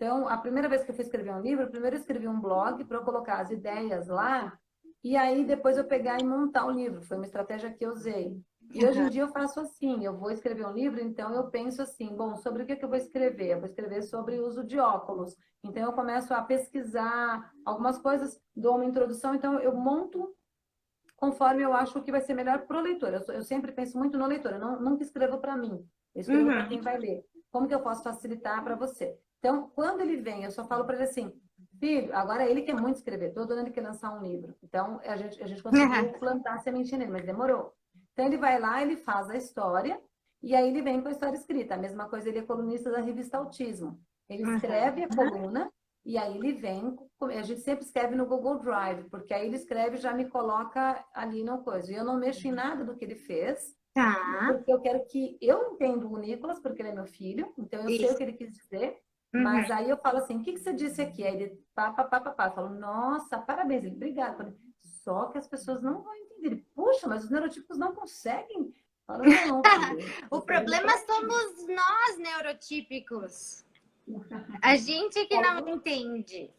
Então, a primeira vez que eu fui escrever um livro, primeiro eu escrevi um blog para eu colocar as ideias lá, e aí depois eu pegar e montar o livro. Foi uma estratégia que eu usei. E hoje em dia eu faço assim, eu vou escrever um livro, então eu penso assim, bom, sobre o que eu vou escrever? Eu vou escrever sobre o uso de óculos. Então eu começo a pesquisar algumas coisas, dou uma introdução, então eu monto conforme eu acho que vai ser melhor para o leitor. Eu sempre penso muito no leitor, eu nunca escrevo para mim, eu escrevo para quem vai ler. Como que eu posso facilitar para você? Então, quando ele vem, eu só falo para ele assim, filho, agora ele quer muito escrever, todo ano ele quer lançar um livro. Então, a gente conseguiu plantar a sementinha nele, mas demorou. Então, ele vai lá, ele faz a história, e aí ele vem com a história escrita. A mesma coisa, ele é colunista da revista Autismo. Ele escreve a coluna, e aí ele vem, a gente sempre escreve no Google Drive, porque aí ele escreve e já me coloca ali no coisa. E eu não mexo em nada do que ele fez, porque eu quero que eu entenda o Nicolas, porque ele é meu filho, então eu sei o que ele quis dizer, mas aí eu falo assim, o que você disse aqui? Aí ele, pá. Eu falo, nossa, parabéns, ele, obrigado. Eu falei, só que as pessoas não vão entender. Ele, puxa, mas os neurotípicos não conseguem. Eu falo, não, filho, O problema somos nós, neurotípicos. A gente que não entende.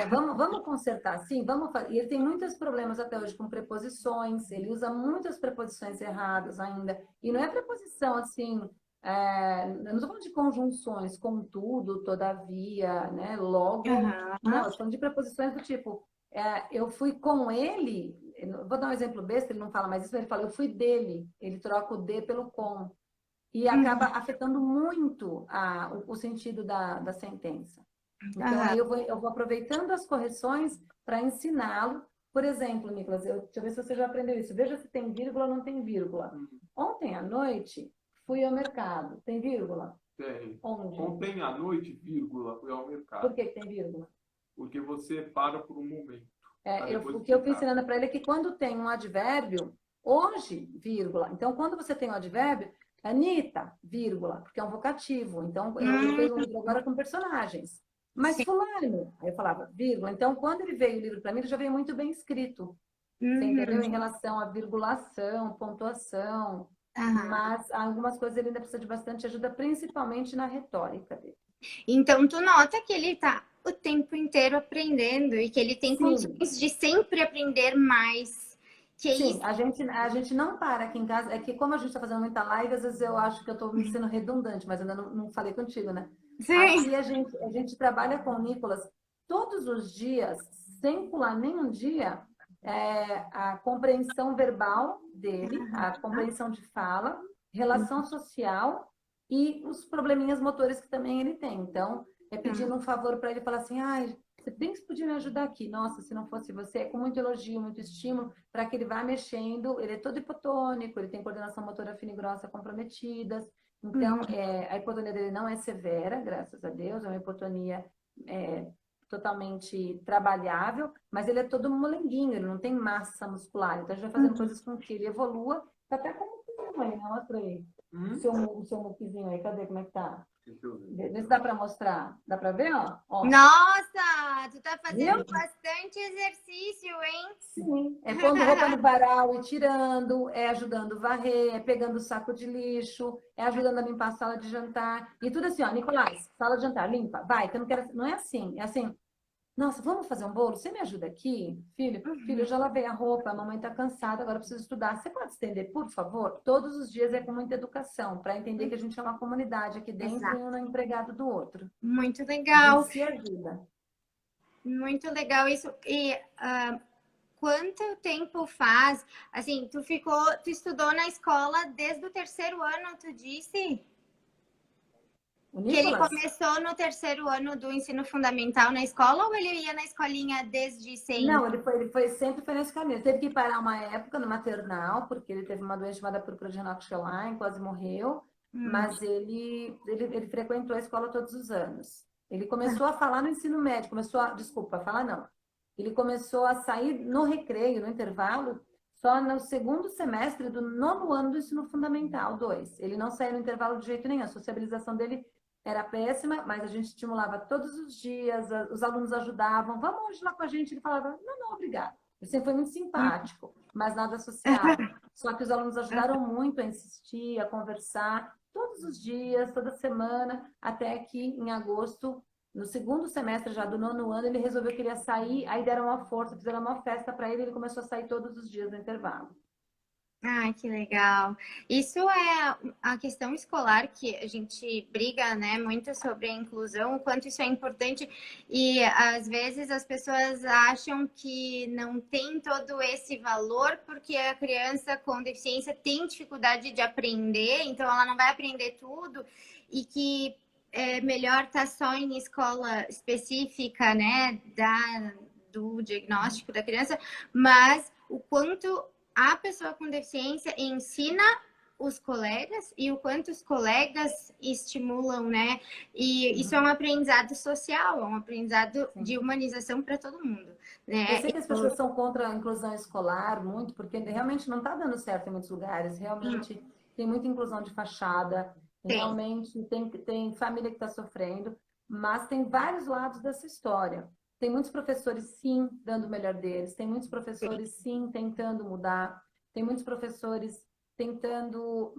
Vamos consertar, sim, vamos fazer. E ele tem muitos problemas até hoje com preposições, ele usa muitas preposições erradas ainda. E não é preposição assim, eu não estou falando de conjunções, contudo, todavia, né, logo. Não, eu estou falando de preposições do tipo, eu fui com ele, vou dar um exemplo besta, ele não fala mais isso, mas ele fala, eu fui dele, ele troca o de pelo com. E acaba afetando muito o sentido da sentença. Então, aí eu vou aproveitando as correções para ensiná-lo. Por exemplo, Nicolas, deixa eu ver se você já aprendeu isso. Veja se tem vírgula ou não tem vírgula. Ontem à noite, fui ao mercado. Tem vírgula? Tem. Onde? Ontem à noite, vírgula, fui ao mercado. Por que tem vírgula? Porque você para por um momento. O que eu fui ensinando para ele é que quando tem um advérbio, hoje, vírgula. Então, quando você tem um advérbio, Anitta, vírgula, porque é um vocativo. Então, eu fiz um livro agora com personagens. Mas fulano, aí eu falava, vírgula. Então, quando ele veio o livro para mim, ele já veio muito bem escrito. Você entendeu? Em relação à virgulação, pontuação. Mas algumas coisas ele ainda precisa de bastante ajuda, principalmente na retórica dele. Então, tu nota que ele está o tempo inteiro aprendendo e que ele tem condições de sempre aprender mais. Sim, a gente não para aqui em casa. É que como a gente está fazendo muita live, às vezes eu acho que eu estou me sendo redundante, mas ainda não falei contigo, né? Sim. Aqui a gente trabalha com o Nicolas todos os dias, sem pular nenhum dia, a compreensão verbal dele, a compreensão de fala, relação social e os probleminhas motores que também ele tem. Então, pedindo um favor para ele, falar assim, você bem que você podia me ajudar aqui. Nossa, se não fosse você, com muito elogio, muito estímulo, para que ele vá mexendo. Ele é todo hipotônico, ele tem coordenação motora fina e grossa comprometidas. Então, a hipotonia dele não é severa, graças a Deus, é uma hipotonia totalmente trabalhável, mas ele é todo molenguinho, ele não tem massa muscular. Então, a gente vai fazendo coisas com que ele evolua, até como mãe, né? Mostra aí. O seu muquizinho aí, cadê? Como é que tá? Deixa eu ver. Vê se dá para mostrar. Dá para ver, ó? Ó. Nossa, tu tá fazendo Viu? bastante exercício, hein? Sim. É pondo roupa no varal e tirando, é ajudando a varrer, é pegando o saco de lixo, é ajudando a limpar a sala de jantar. E tudo assim, ó, Nicolás, sala de jantar, limpa, vai, que eu não quero. Não é assim, é assim. Nossa, vamos fazer um bolo? Você me ajuda aqui? Filho, eu já lavei a roupa, a mamãe está cansada, agora eu preciso estudar. Você pode estender, por favor? Todos os dias é com muita educação, para entender que a gente é uma comunidade aqui dentro Exato. e um é empregado do outro. Muito A legal. gente se ajuda. Muito legal isso. E quanto tempo faz? Assim, tu estudou na escola desde o 3º ano, tu disse? O Que ele Nicolas? começou no 3º ano do ensino fundamental na escola ou ele ia na escolinha desde sempre? Não, sempre foi nesse caminho. Ele teve que parar uma época no maternal, porque ele teve uma doença chamada púrpura de Enoch-Schlein, quase morreu, mas ele frequentou a escola todos os anos. Ele começou a falar no ensino médio, desculpa, falar não. Ele começou a sair no recreio, no intervalo, só no 2º semestre do 9º ano do ensino fundamental, 2. Ele não saía no intervalo de jeito nenhum, a sociabilização dele era péssima, mas a gente estimulava todos os dias, os alunos ajudavam. Vamos hoje lá com a gente? Ele falava, não, obrigado. Ele sempre foi muito simpático, mas nada social. Só que os alunos ajudaram muito a insistir, a conversar, todos os dias, toda semana, até que em agosto, no 2º semestre já do 9º ano, ele resolveu que ele ia sair, aí deram uma força, fizeram uma festa para ele, ele começou a sair todos os dias no intervalo. Ah, que legal. Isso é a questão escolar que a gente briga, né, muito sobre a inclusão, o quanto isso é importante. E às vezes as pessoas acham que não tem todo esse valor porque a criança com deficiência tem dificuldade de aprender, então ela não vai aprender tudo e que é melhor estar só em escola específica, né, do diagnóstico da criança, mas o quanto a pessoa com deficiência ensina os colegas e o quanto os colegas estimulam, né? E isso é um aprendizado social, é um aprendizado de humanização para todo mundo, né? Eu sei que as pessoas são contra a inclusão escolar muito, porque realmente não está dando certo em muitos lugares. Realmente tem muita inclusão de fachada, realmente tem família que está sofrendo, mas tem vários lados dessa história. Tem muitos professores, sim, dando o melhor deles. Tem muitos professores, sim, tentando mudar. Tem muitos professores tentando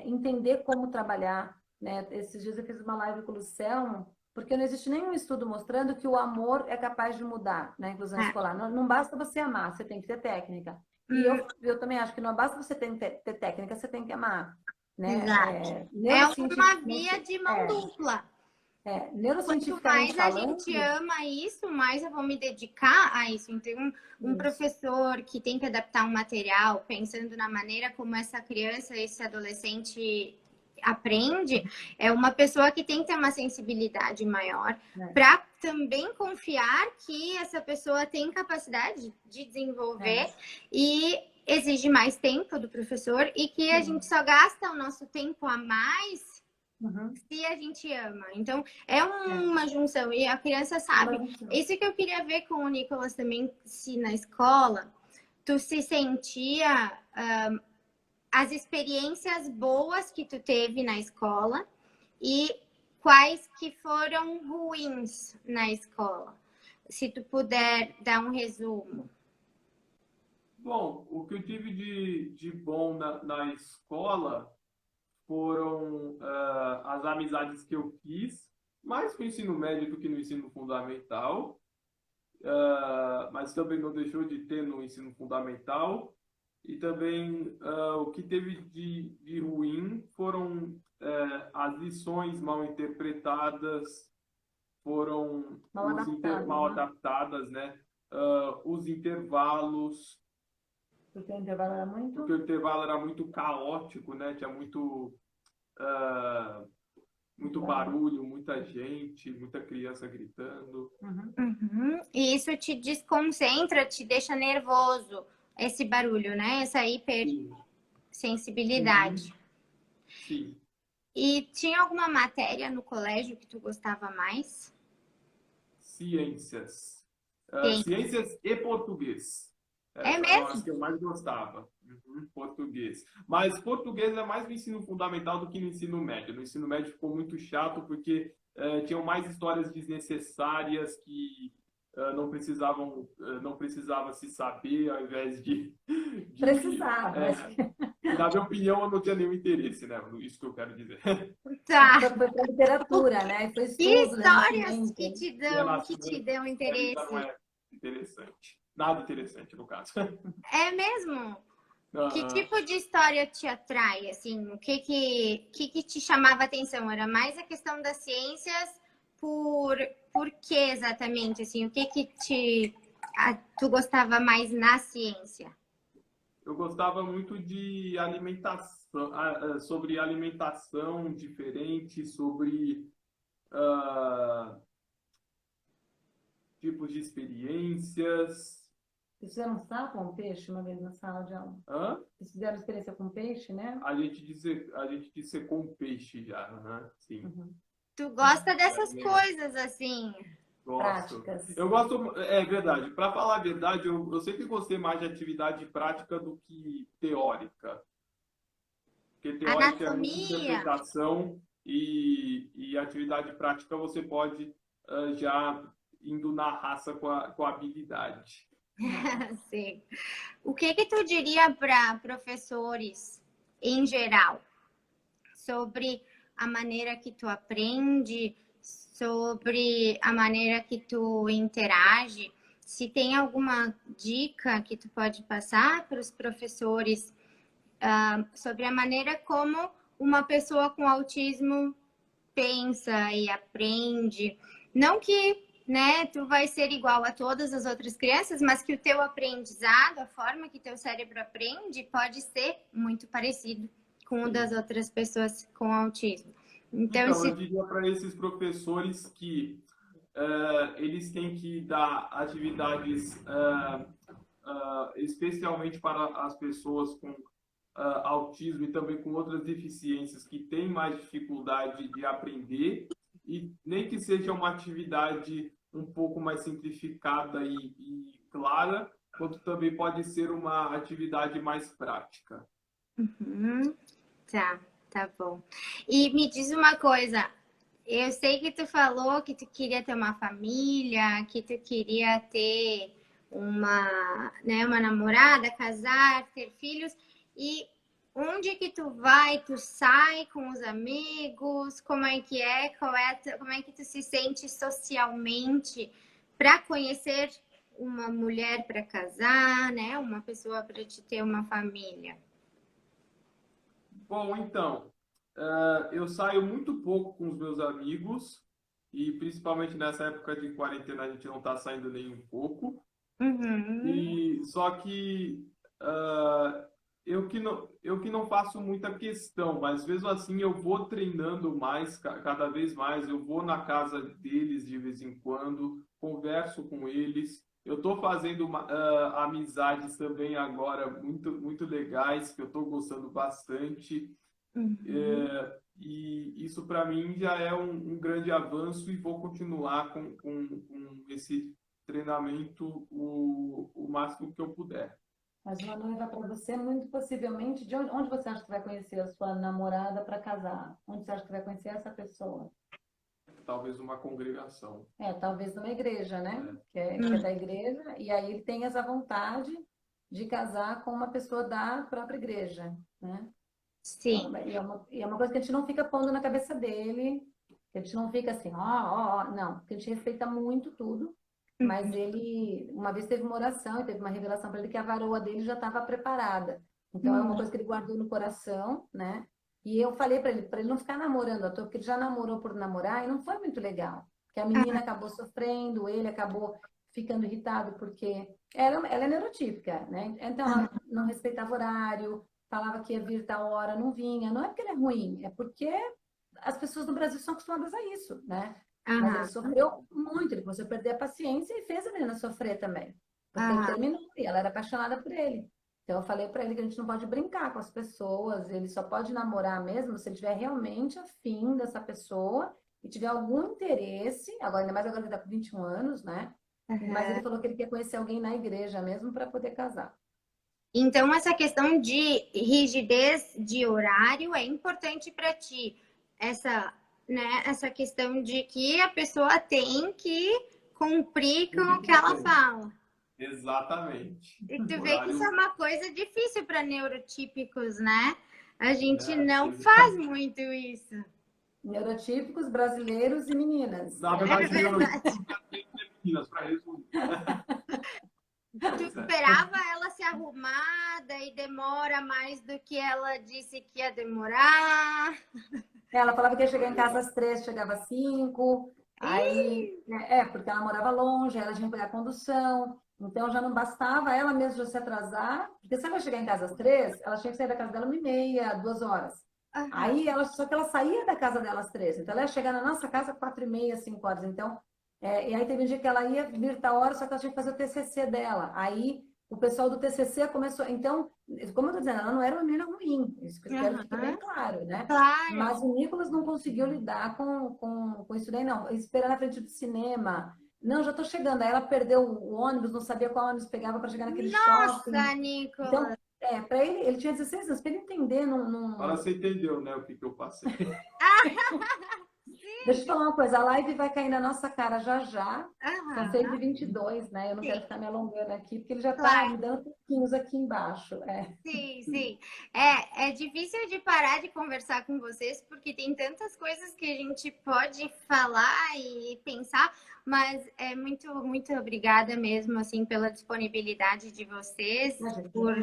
entender como trabalhar, né? Esses dias eu fiz uma live com o Luciano, porque não existe nenhum estudo mostrando que o amor é capaz de mudar na inclusão escolar. Não basta você amar, você tem que ter técnica. E eu também acho que não basta você ter técnica, você tem que amar. Né? É uma via de mão dupla. Quanto mais a gente ama isso, mais eu vou me dedicar a isso. Então, um professor que tem que adaptar um material, pensando na maneira como essa criança, esse adolescente aprende, é uma pessoa que tem que ter uma sensibilidade maior para também confiar que essa pessoa tem capacidade de desenvolver e exige mais tempo do professor e que a gente só gasta o nosso tempo a mais se a gente ama. Então, é uma junção. E a criança sabe. Isso que eu queria ver com o Nicolas também, se na escola, tu se sentia as experiências boas que tu teve na escola e quais que foram ruins na escola. Se tu puder dar um resumo. Bom, o que eu tive de bom na escola foram as amizades que eu fiz, mais no ensino médio do que no ensino fundamental, mas também não deixou de ter no ensino fundamental. E também o que teve de ruim foram as lições mal interpretadas, foram mal adaptadas, né? Os intervalos. Porque o intervalo era muito... Porque o intervalo era muito caótico, né? Tinha muito barulho, muita gente, muita criança gritando. E isso te desconcentra, te deixa nervoso, esse barulho, né? Essa hipersensibilidade. Sim. E tinha alguma matéria no colégio que tu gostava mais? Ciências. Ciências e português. É Essa eram as mesmo? que eu mais gostava. Português. Mas português é mais no ensino fundamental do que no ensino médio. No ensino médio ficou muito chato porque tinham mais histórias desnecessárias que não precisava se saber ao invés de Precisava, mas na minha opinião, eu não tinha nenhum interesse, né? Isso que eu quero dizer. Tá. foi para literatura, né? Foi Que estudo, histórias que renascimento. que te dão História já não interesse? é interessante. Nada interessante, no caso. É mesmo? Que Aham. tipo de história te atrai, assim? O que te chamava a atenção? Era mais a questão das ciências por que exatamente, assim? O que tu gostava mais na ciência? Eu gostava muito de alimentação, sobre alimentação diferente, sobre ah, tipos de experiências. Vocês fizeram sal com peixe uma vez na sala de aula? Hã? Vocês fizeram experiência com peixe, né? A gente dissecou um peixe já, né? Sim. Uhum. Tu gosta dessas É, coisas, assim? gosto. Práticas. Eu gosto, é verdade. Para falar a verdade, eu sempre gostei mais de atividade prática do que teórica. Porque teórica é muita Anatomia? interpretação e atividade prática você pode já indo na raça com a habilidade. Sim. O que tu diria para professores em geral sobre a maneira que tu aprende, sobre a maneira que tu interage? Se tem alguma dica que tu pode passar para os professores sobre a maneira como uma pessoa com autismo pensa e aprende. Não que, né, tu vai ser igual a todas as outras crianças, mas que o teu aprendizado, a forma que teu cérebro aprende, pode ser muito parecido com o das outras pessoas com autismo. Então, Então, eu diria para esses professores que eles têm que dar atividades especialmente para as pessoas com autismo e também com outras deficiências que têm mais dificuldade de aprender, e nem que seja uma atividade um pouco mais simplificada e clara, quanto também pode ser uma atividade mais prática. tá bom. E me diz uma coisa, eu sei que tu falou que tu queria ter uma família, que tu queria ter uma namorada, casar, ter filhos. E onde que tu vai? Tu sai com os amigos? Como é que é? Como é que tu se sente socialmente para conhecer uma mulher para casar, né? Uma pessoa para te ter uma família? Bom, então, eu saio muito pouco com os meus amigos, e principalmente nessa época de quarentena a gente não está saindo nem um pouco. Uhum. E só que eu que não faço muita questão, mas mesmo assim eu vou treinando mais, cada vez mais. Eu vou na casa deles de vez em quando, converso com eles. Eu estou fazendo amizades também agora muito legais, que eu estou gostando bastante. Uhum. E isso para mim já é um grande avanço, e vou continuar com esse treinamento o máximo que eu puder. Mas uma noiva para você, muito possivelmente, de onde você acha que vai conhecer a sua namorada para casar? Onde você acha que vai conhecer essa pessoa? Talvez uma congregação. Talvez numa igreja, né? É. Que é da igreja, e aí ele tem essa vontade de casar com uma pessoa da própria igreja, né? Sim. E é uma coisa que a gente não fica pondo na cabeça dele, que a gente não fica assim, não, porque a gente respeita muito tudo, mas ele, uma vez teve uma oração e teve uma revelação para ele que a varoa dele já estava preparada. Então é uma coisa que ele guardou no coração, né? E eu falei para ele não ficar namorando à toa, porque ele já namorou por namorar e não foi muito legal. Porque a menina acabou sofrendo, ele acabou ficando irritado porque ela é neurotípica, né? Então ela não respeitava horário, falava que ia vir tal hora, não vinha. Não é porque ele é ruim, é porque as pessoas no Brasil são acostumadas a isso, né? Mas ele sofreu muito, ele começou a perder a paciência e fez a menina sofrer também. Porque ele terminou e ela era apaixonada por ele. Então eu falei para ele que a gente não pode brincar com as pessoas, ele só pode namorar mesmo se ele tiver realmente afim dessa pessoa e tiver algum interesse, agora ainda mais agora que ele está com 21 anos, né? Mas ele falou que ele quer conhecer alguém na igreja mesmo para poder casar. Então, essa questão de rigidez de horário é importante para ti. Essa questão de que a pessoa tem que cumprir com o que ela fala. Exatamente. E tu vê que isso é uma coisa difícil para neurotípicos, né? A gente não faz muito isso. Neurotípicos, brasileiros e meninas. Na verdade, meninas, para resumir. Tu esperava ela se arrumar, daí demora mais do que ela disse que ia demorar. Ela falava que ia chegar em casa às 3, chegava às 5. Aí, porque ela morava longe, ela tinha que pegar a condução. Então já não bastava ela mesma já se atrasar, porque se ela chegar em casa às 3, ela tinha que sair da casa dela 1h30, 2 horas. Uhum. Aí só que ela saía da casa dela às 3, então ela ia chegar na nossa casa às 4h30, 5 horas. Então, e aí teve um dia que ela ia vir tal hora, só que ela tinha que fazer o TCC dela. Aí o pessoal do TCC começou. Então, como eu tô dizendo, ela não era uma menina ruim, isso que eu quero ficar bem claro, né? Claro. Mas o Nicolas não conseguiu lidar com isso daí, não. Esperar na frente do cinema. Não, já tô chegando. Aí ela perdeu o ônibus, não sabia qual ônibus pegava para chegar naquele shopping. Nossa, Nicolas! Então, para ele tinha 16 anos, para ele entender. Agora você entendeu, né, o que eu passei. Deixa eu te falar uma coisa, a live vai cair na nossa cara já já. São Uhum. 6h22, né? Eu não quero ficar me alongando aqui, porque ele já está Claro. me dando pouquinhos aqui embaixo. Sim. É difícil de parar de conversar com vocês, porque tem tantas coisas que a gente pode falar e pensar, mas é muito obrigada mesmo, assim, pela disponibilidade de vocês, por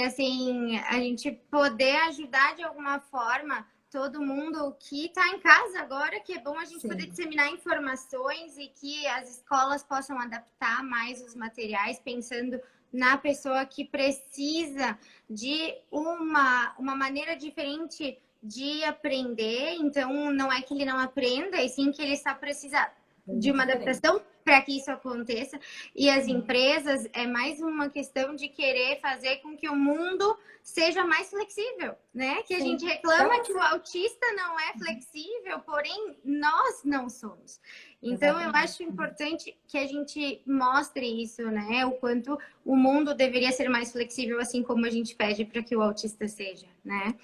assim, a gente poder ajudar de alguma forma todo mundo que está em casa agora, que é bom a gente poder disseminar informações e que as escolas possam adaptar mais os materiais, pensando na pessoa que precisa de uma maneira diferente de aprender. Então, não é que ele não aprenda, e sim que ele só precisa de uma adaptação para que isso aconteça. E as empresas, é mais uma questão de querer fazer com que o mundo seja mais flexível, né? Que a gente reclama que o autista não é flexível, porém nós não somos. Então, eu acho importante que a gente mostre isso, né? O quanto o mundo deveria ser mais flexível, assim como a gente pede para que o autista seja, né?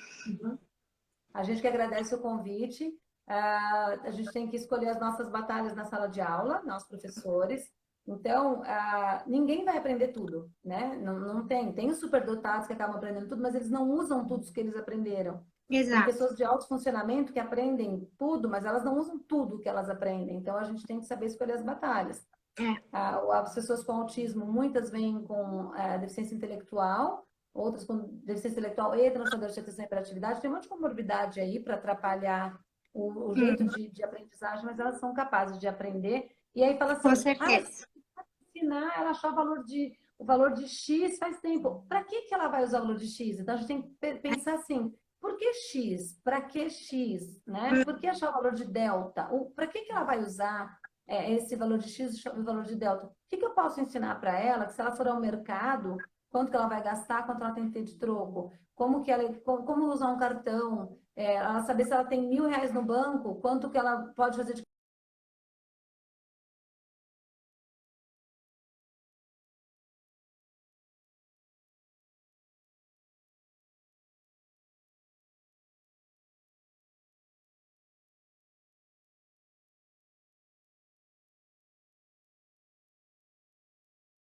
A gente que agradece o convite. A gente tem que escolher as nossas batalhas na sala de aula, nós professores. Então, ninguém vai aprender tudo, né? Não tem. Tem os superdotados que acabam aprendendo tudo, mas eles não usam tudo que eles aprenderam. Exato. Tem pessoas de alto funcionamento que aprendem tudo, mas elas não usam tudo que elas aprendem. Então, a gente tem que saber escolher as batalhas. As pessoas com autismo, muitas vêm com deficiência intelectual, outras com deficiência intelectual e transtorno de atenção e hiperatividade. Tem um monte de comorbidade aí para atrapalhar o jeito de aprendizagem, mas elas são capazes de aprender. E aí fala assim, com certeza. Ensinar ela a achar o valor de X faz tempo. Para que ela vai usar o valor de X? Então a gente tem que pensar assim, por que X? Para que X? Né? Por que achar o valor de delta? Para que ela vai usar esse valor de X e o valor de delta? O que eu posso ensinar para ela, que se ela for ao mercado, quanto que ela vai gastar, quanto ela tem que ter de troco? Como usar um cartão? Ela saber se ela tem R$1.000 no banco, quanto que ela pode fazer de